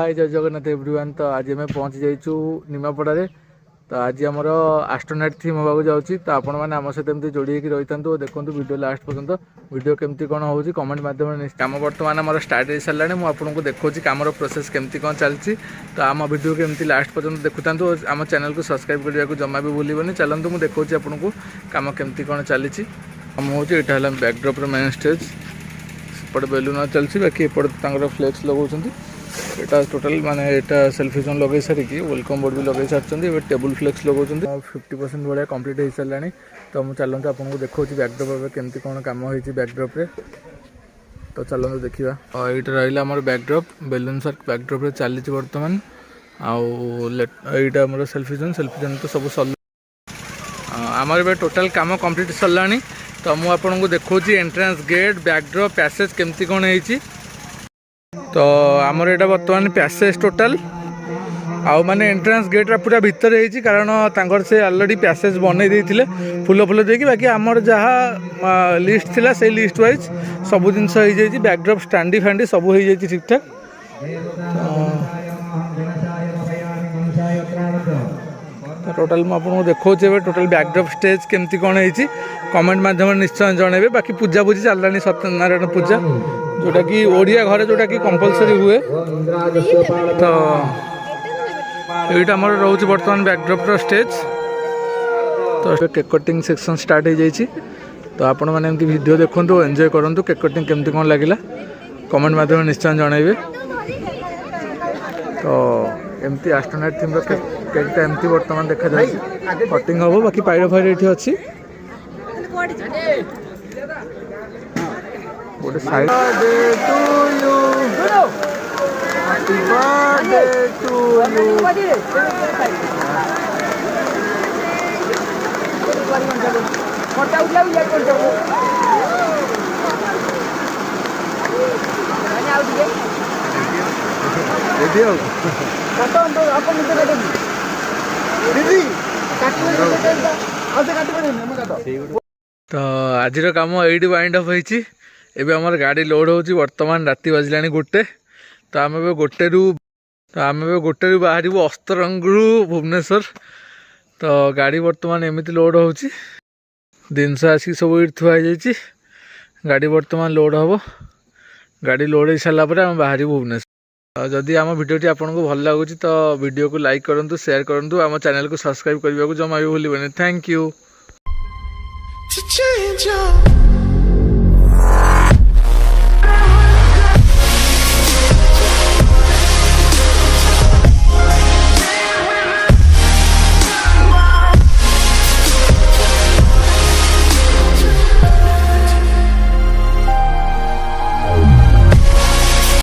हाय जय जगन्नाथ एवरीवन। तो आज आम पहुँची जाइचु निमापड़ा। तो आज आमर एस्ट्रोनॉट थीम होगा जाऊँगी। तो आपण मैंने आम सहित एमती जोड़ी होकर रही था देखो वीडियो लास्ट पर्यंत वीडियो केमती कौन हो कमेंट माध्यम कम बर्तमान आम स्टार्ट हो सारा मुझे देखो कमर प्रोसेस केमती कौन चलती। तो आम वीडियो केमती लास्ट पर्यंत देखु आम चैनल को सब्सक्राइब करने को जमा भी भूलनी। चलते मुझे देखो आपको कम केमती कौन चली कम हो। यहाँ बैकड्रप मेन स्टेज सेपटे बेलून चलती बाकी एपटे फ्लेक्स लगाऊँ। यहाँ टोटाल माने यहाँ सेल्फी जोन लगे सारिकी वेलकम बोर्ड भी लगे सारी टेबुल फ्लेक्स लगा 50% भाया कंप्लीट हो सारे। तो मुझे चलते आपको देखा बैकड्रप केमती कौन कम हो बैकड्रप। तो चलते देखा और ये रहा आम बैकड्रप बेलून सर्क बैकड्रप चली बर्तमान आम सेल्फी जोन तो सब सर आमर टोटाल कम कंप्लीट सरला। तो मुझे आपको देखा एंट्रेंस गेट बैकड्रप पैसेज केमती कौन है। तो आमर यहाँ बर्तमान पैसेज टोटाल आउ माने एंट्रेंस गेट पूरा भितर है कारण तांकर से ऑलरेडी पैसेज बनई देते फुल फुल देकी बाकी आमर जहाँ लिस्ट थिला से लिस्ट वाइज सब जिन हो बैकड्रप स्टांडी फैंडी सब हो ठीक ठाक। तो टोटाल मुझे देखा टोटाल बैकड्रप स्टेज केमती कौन है कमेंट माध्यम निश्चय जनइबे। बाकी पूजा पूजी चललानी सत्यनारायण पूजा जोटा कि ओडिया घरे जोटा कि कंपलसरी हुए। तो यहाँ आम रोच बर्तमान बैकड्रप स्टेज। तो केक कटिंग सेक्शन स्टार्ट हो जाइए। तो आपण मैंने एमती वीडियो देखो एंजॉय करूँ केक कटिंग केमती कौन लगे कमेंट माध्यम निश्चय जनइबे। तो एमती एस्ट्रोनॉट थीम केकटा एमती बर्तमान देखा जाए कटिंग हम बाकी पाइर फाइर ये अच्छी गोटे साइड तो आज कम ये वाइंड अप होती। एबे आमर गाड़ी लोड होची वर्तमान राति बाजिलानी गोटे। तो आम गोटे गोटे बाहर अस्तरंगु भुवनेश्वर। तो गाड़ी वर्तमान एमती लोड होची जिनस आसिक सब ये थुआ जाइए गाड़ी वर्तमान लोड हम गाड़ी लोड हो सारापर आम बाहर भुवनेश्वर। जदि आम भिडियोटी आपको भल लगुच तो वीडियो को लाइक करूँ शेयर करूँ आम चैनल को सब्सक्राइब करने को जमा भी भूलि। Thank you.